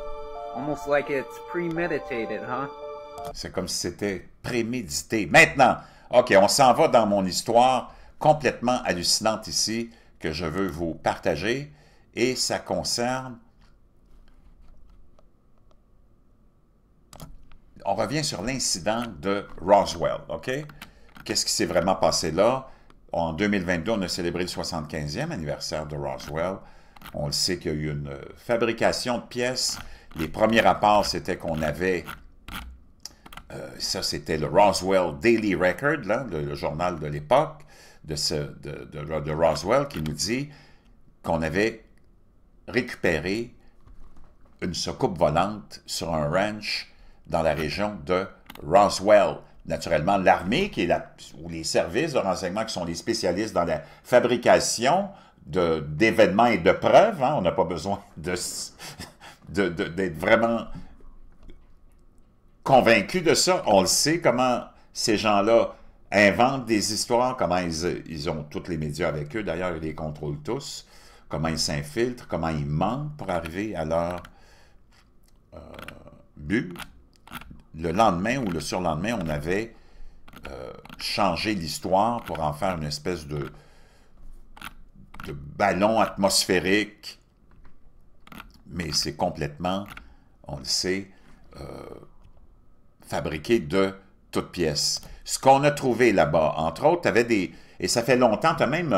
Almost like it's premeditated, huh? C'est comme si c'était prémédité. Maintenant, OK, on s'en va dans mon histoire complètement hallucinante ici que je veux vous partager et ça concerne... On revient sur l'incident de Roswell, OK? Qu'est-ce qui s'est vraiment passé là? En 2022, on a célébré le 75e anniversaire de Roswell. On le sait qu'il y a eu une fabrication de pièces. Les premiers rapports, c'était qu'on avait... ça, c'était le Roswell Daily Record, là, le journal de l'époque de Roswell, qui nous dit qu'on avait récupéré une soucoupe volante sur un ranch dans la région de Roswell. Naturellement, l'armée, qui est ou les services de renseignement qui sont les spécialistes dans la fabrication d'événements et de preuves, hein, on n'a pas besoin d'être vraiment convaincu de ça. On le sait comment ces gens-là inventent des histoires, comment ils ont tous les médias avec eux, d'ailleurs ils les contrôlent tous, comment ils s'infiltrent, comment ils mentent pour arriver à leur but. Le lendemain ou le surlendemain, on avait changé l'histoire pour en faire une espèce de ballon atmosphérique, mais c'est complètement, on le sait, fabriqué de toutes pièces. Ce qu'on a trouvé là-bas, entre autres, tu avais des... Et ça fait longtemps, tu as même,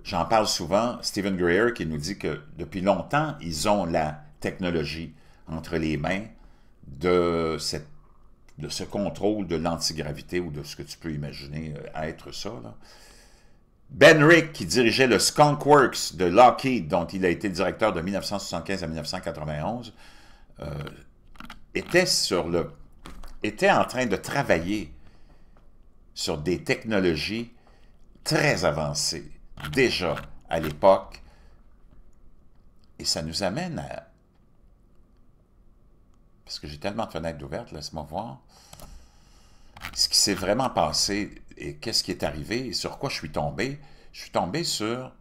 j'en parle souvent, Stephen Greer qui nous dit que depuis longtemps, ils ont la technologie entre les mains de ce contrôle de l'antigravité ou de ce que tu peux imaginer être ça. Là. Ben Rick, qui dirigeait le Skunk Works de Lockheed, dont il a été directeur de 1975 à 1991, était en train de travailler sur des technologies très avancées, déjà à l'époque, et ça nous amène à... Parce que j'ai tellement de fenêtres ouvertes, laisse-moi voir. Ce qui s'est vraiment passé et qu'est-ce qui est arrivé et sur quoi je suis tombé. Je suis tombé sur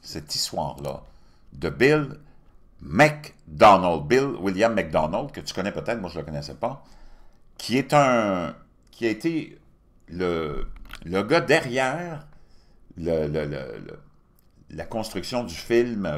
cette histoire-là de Bill McDonald, Bill William McDonald, que tu connais peut-être, moi je ne le connaissais pas, qui a été le gars derrière la construction du film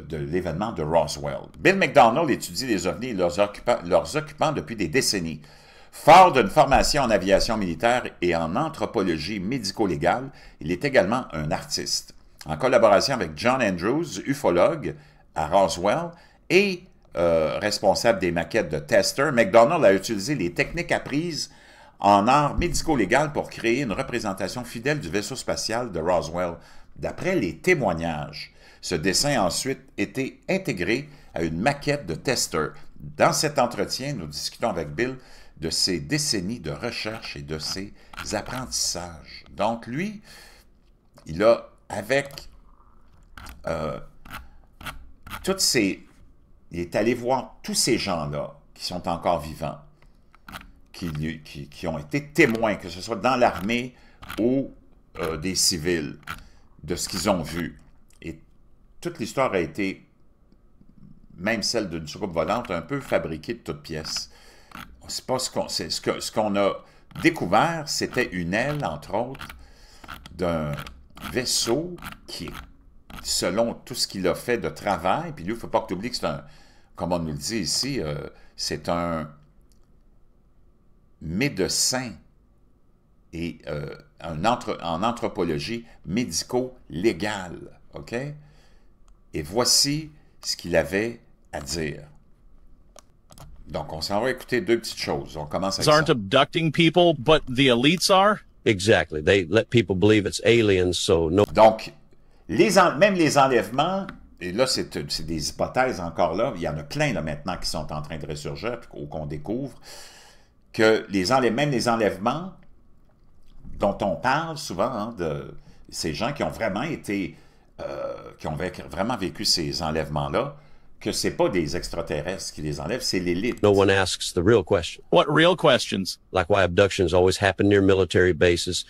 de l'événement de Roswell. Bill McDonald étudie les ovnis et leurs occupants depuis des décennies. Fort d'une formation en aviation militaire et en anthropologie médico-légale, il est également un artiste. En collaboration avec John Andrews, ufologue à Roswell et responsable des maquettes de Tester, McDonald a utilisé les techniques apprises en art médico-légal pour créer une représentation fidèle du vaisseau spatial de Roswell. D'après les témoignages, ce dessin a ensuite été intégré à une maquette de Tester. Dans cet entretien, nous discutons avec Bill de ses décennies de recherche et de ses apprentissages. Donc, lui, il a, avec il est allé voir tous ces gens-là qui sont encore vivants, qui ont été témoins, que ce soit dans l'armée ou des civils, de ce qu'ils ont vu. Et toute l'histoire a été, même celle d'une soucoupe volante, un peu fabriquée de toutes pièces. C'est pas ce qu'on a découvert, c'était une aile, entre autres, d'un vaisseau qui, selon tout ce qu'il a fait de travail, puis lui, il ne faut pas que tu oublies que c'est un, comme on nous le dit ici, c'est un médecin et en anthropologie médico-légale. OK? Et voici ce qu'il avait à dire. Donc, on s'en va écouter deux petites choses. On commence avec aren't ça. abducting people, but the elites are? Exactly. They let people believe it's aliens, so no. Donc, même les enlèvements, et là, c'est des hypothèses encore là, il y en a plein là maintenant qui sont en train de ressurgir, ou qu'on découvre, que même les enlèvements dont on parle souvent, hein, de ces gens qui ont vraiment été, qui ont vraiment vécu ces enlèvements-là, que c'est pas des extraterrestres qui les enlèvent, c'est l'élite. No one asks the real question. What real questions? Like why abductions always happen near military bases.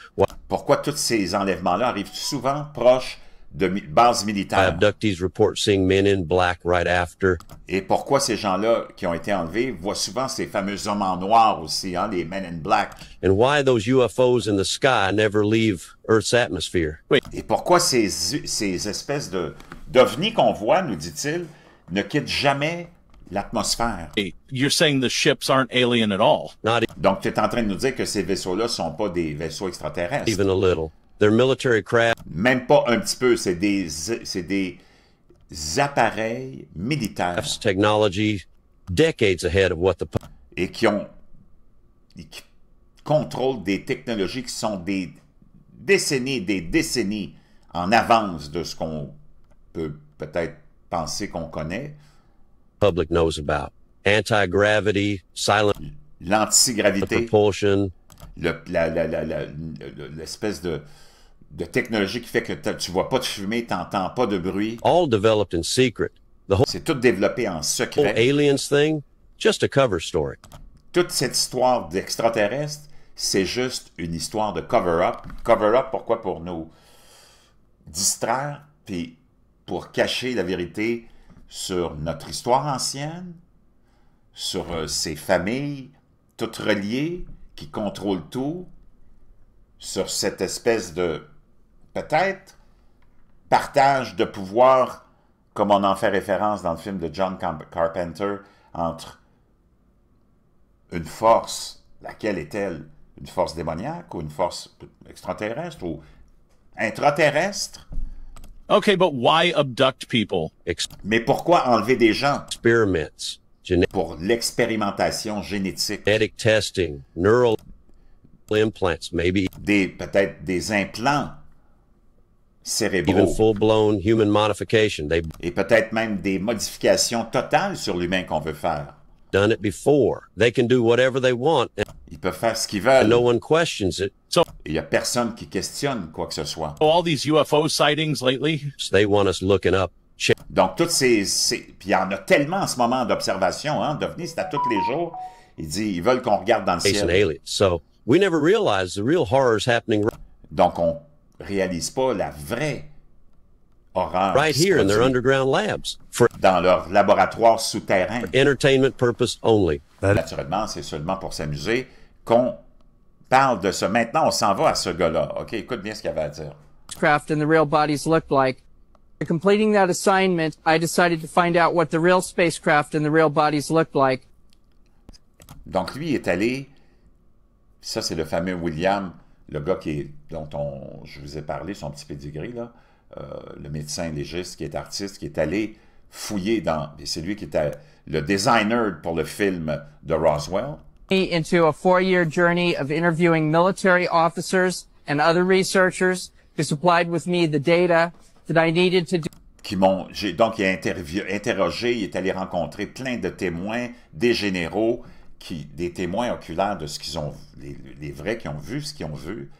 Pourquoi tous ces enlèvements-là arrivent souvent proches de bases Why militaires? abductees report seeing men in black right after. Et pourquoi ces gens-là qui ont été enlevés voient souvent ces fameux hommes en noir aussi, hein, les Men in Black? And why those UFOs in the sky never leave Earth's atmosphere. Et pourquoi ces espèces d'ovnis qu'on voit, nous dit-il, ne quittent jamais l'atmosphère? You're saying the ships aren't alien at all. Donc, tu es en train de nous dire que ces vaisseaux-là ne sont pas des vaisseaux extraterrestres. Even a little. They're military craft. Même pas un petit peu. C'est des appareils militaires. Technology decades ahead of what the... Et qui contrôlent des technologies qui sont des décennies en avance de ce qu'on peut peut-être penser qu'on connaît. Public knows about. Anti-gravity, silent... L'antigravité. Propulsion. L'espèce de technologie qui fait que tu vois pas de fumée, tu n'entends pas de bruit. All developed in secret. C'est tout développé en secret. The whole aliens thing, just a cover story. Toute cette histoire d'extraterrestres, c'est juste une histoire de cover-up. Cover-up, pourquoi? Pour nous distraire, puis pour cacher la vérité sur notre histoire ancienne, sur ces familles toutes reliées qui contrôlent tout, sur cette espèce de, peut-être, partage de pouvoir, comme on en fait référence dans le film de John Carpenter, entre une force, laquelle est-elle? Une force démoniaque ou une force extraterrestre ou intraterrestre? Okay, but why abduct people? Mais pourquoi enlever des gens? Experiments. Pour l'expérimentation génétique. Genetic testing, neural implants, maybe. Peut-être des implants cérébraux. Even full-blown human modification. Et peut-être même des modifications totales sur l'humain qu'on veut faire. Done it before. They can do whatever they want. Ils peuvent faire ce qu'ils veulent. And no one questions it. Il n'y a personne qui questionne quoi que ce soit. All these UFO sightings lately? So they want us looking up. Donc, toutes ces... Puis il y en a tellement en ce moment d'observation, hein, d'OVNI, c'est à tous les jours. Il dit, ils veulent qu'on regarde dans le ciel. So we never realize the real horrors happening. Donc, on réalise pas la vraie horreur. Right here in their underground labs. Dans leur laboratoire souterrain. For entertainment purpose only. Naturellement, c'est seulement pour s'amuser qu'on parle de ça. Maintenant, on s'en va à ce gars-là. OK, écoute bien ce qu'il avait à dire. Craft and the real bodies looked like. Completing that assignment, I decided to find out what the real spacecraft and the real bodies looked like. Donc lui est allé, ça c'est le fameux William, le gars dont je vous ai parlé, son petit pedigree, là, le médecin légiste qui est artiste, qui est allé fouiller et c'est lui qui était le designer pour le film de Roswell. Into a 4-year journey of interviewing military officers and other researchers who supplied with me the data that I needed to do. Donc, il a interrogé, il est allé rencontrer plein de témoins, des généraux, des témoins oculaires de ce qu'ils ont vu, les vrais qui ont vu ce qu'ils ont vu.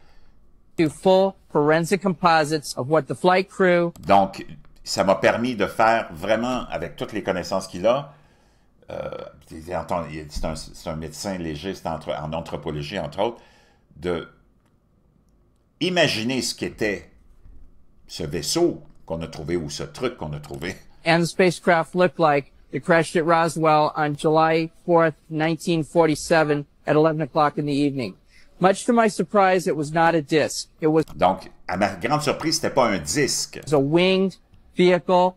Do full forensic composites of what the flight crew. Donc, ça m'a permis de faire vraiment, avec toutes les connaissances qu'il a, c'est un médecin légiste en anthropologie, entre autres, de imaginer ce qu'était ce vaisseau qu'on a trouvé ou ce truc qu'on a trouvé. And the spacecraft looked like it crashed at Roswell on July 4th, 1947 at 11 o'clock in the evening. Much to my surprise, it was not a disc. It was... Donc, à ma grande surprise, c'était pas un disque. It was a winged vehicle.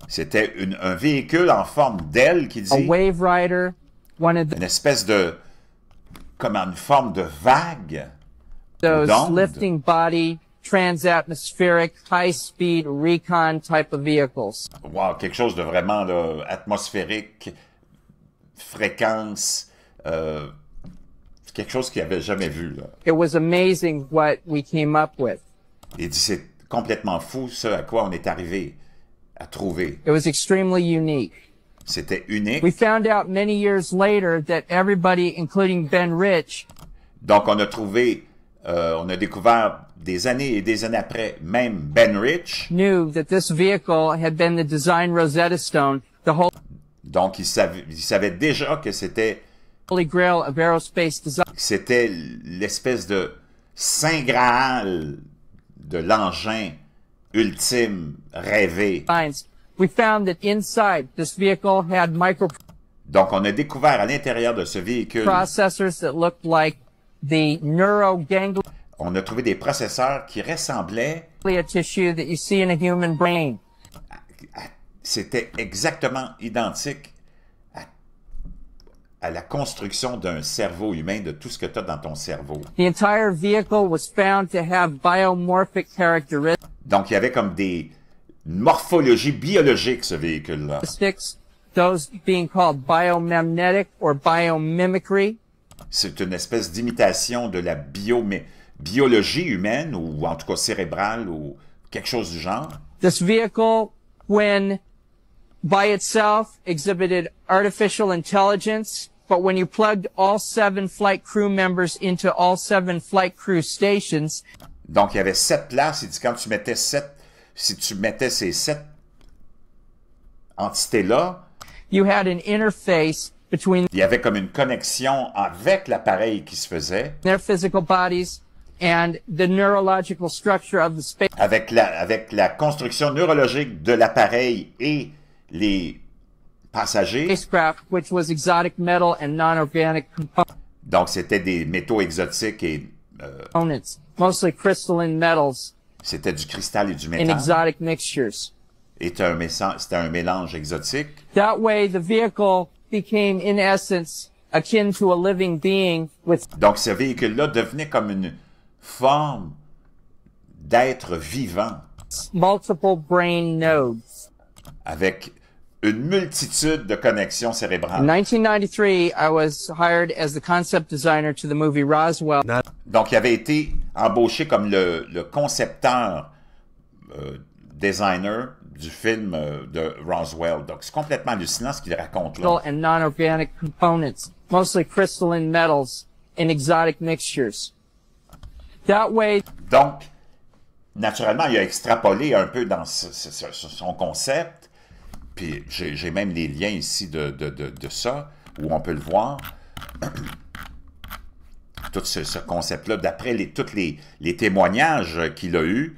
C'était un véhicule en forme d'aile qui dit... A wave rider. Une espèce de... comme une forme de vague. Those d'onde. lifting body, transatmospheric, high-speed recon type of vehicles. Wow, quelque chose de vraiment là, atmosphérique, fréquence, quelque chose qu'il n'avait jamais vu. Là. It was amazing what we came up with. Il dit, c'est complètement fou ce à quoi on est arrivé à trouver. It was extremely unique. C'était unique. We found out many years later that everybody, including Ben Rich, donc on a trouvé, on a découvert des années et des années après, même Ben Rich knew that this vehicle had been the design Rosetta Stone, the whole donc il savait déjà que c'était Holy Grail of aerospace design. C'était l'espèce de saint graal de l'engin ultime rêvé. We found that inside this vehicle had Donc on a découvert à l'intérieur de ce véhicule processors that looked like the neuroganglia on a trouvé des processeurs qui ressemblaient tissue that you see in a human brain. C'était exactement identique à la construction d'un cerveau humain, de tout ce que tu as dans ton cerveau. The entire vehicle was found to have biomorphic characteristics. Donc il y avait comme des morphologies biologiques ce véhicule-là. Those being called biomagnetic or biomimicry. C'est une espèce d'imitation de la biologie humaine, ou en tout cas cérébrale, ou quelque chose du genre. This vehicle, when by itself, exhibited artificial intelligence, but when you plugged all 7 flight crew members into all 7 flight crew stations. Donc, il y avait 7 places, il dit quand tu mettais si tu mettais ces 7 entités-là, you had an interface between il y avait comme une connexion avec l'appareil qui se faisait. Their physical bodies and the neurological structure of the space. Avec la construction neurologique de l'appareil et les passagers. Spacecraft, which was exotic metal and non-organic components. Donc, c'était des métaux exotiques et components, mostly crystalline metals. C'était du cristal et du métal. In exotic mixtures. C'était un mélange exotique. That way, the vehicle became, in essence, akin to a living being with. Donc, ce véhicule-là devenait comme une forme d'être vivant. Multiple brain nodes. Avec une multitude de connexions cérébrales. In 1993, I was hired as the concept designer to the movie Roswell. Donc, il avait été embauché comme le concepteur designer du film de Roswell. Donc, c'est complètement hallucinant ce qu'il raconte là. And non-organic components, mostly crystalline metals in exotic mixtures. That way. Donc, naturellement, il a extrapolé un peu dans son concept. Puis j'ai même les liens ici de ça, où on peut le voir. Tout ce concept-là, d'après tous les témoignages qu'il a eus.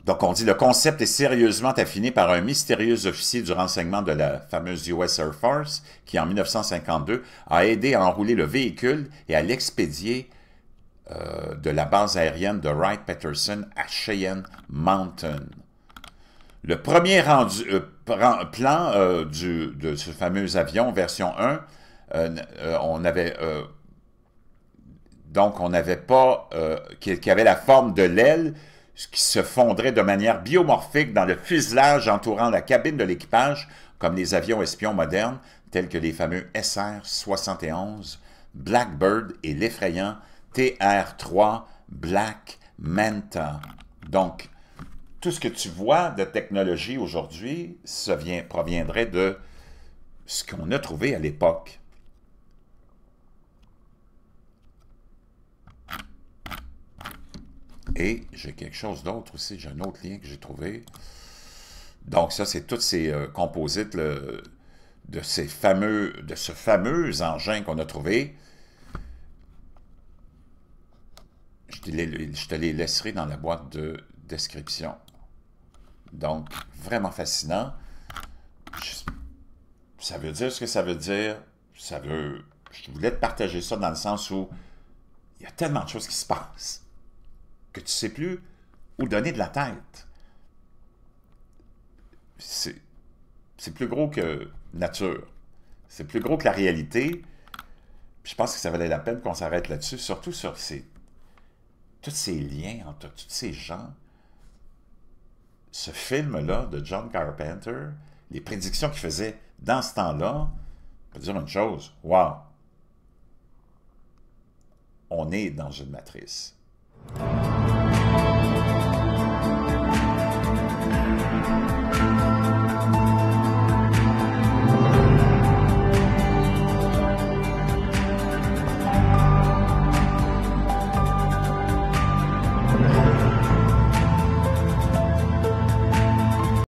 Donc on dit, le concept est sérieusement affiné par un mystérieux officier du renseignement de la fameuse US Air Force, qui en 1952 a aidé à enrouler le véhicule et à l'expédier de la base aérienne de Wright-Patterson à Cheyenne Mountain. Le premier plan de ce fameux avion, version 1, on n'avait pas qui avait la forme de l'aile qui se fondrait de manière biomorphique dans le fuselage entourant la cabine de l'équipage, comme les avions espions modernes, tels que les fameux SR-71, Blackbird et l'effrayant TR-3 Black Manta. Donc, tout ce que tu vois de technologie aujourd'hui, ça proviendrait de ce qu'on a trouvé à l'époque. Et j'ai quelque chose d'autre aussi, j'ai un autre lien que j'ai trouvé. Donc ça, c'est tous ces composites de ce fameux engin qu'on a trouvé. Je te les laisserai dans la boîte de description. Donc, vraiment fascinant. Ça veut dire ce que ça veut dire. Je voulais te partager ça dans le sens où il y a tellement de choses qui se passent que tu ne sais plus où donner de la tête. C'est plus gros que nature. C'est plus gros que la réalité. Puis je pense que ça valait la peine qu'on s'arrête là-dessus, surtout sur tous ces liens entre tous ces gens. Ce film-là de John Carpenter, les prédictions qu'il faisait dans ce temps-là, on peut dire une chose, wow! On est dans une matrice.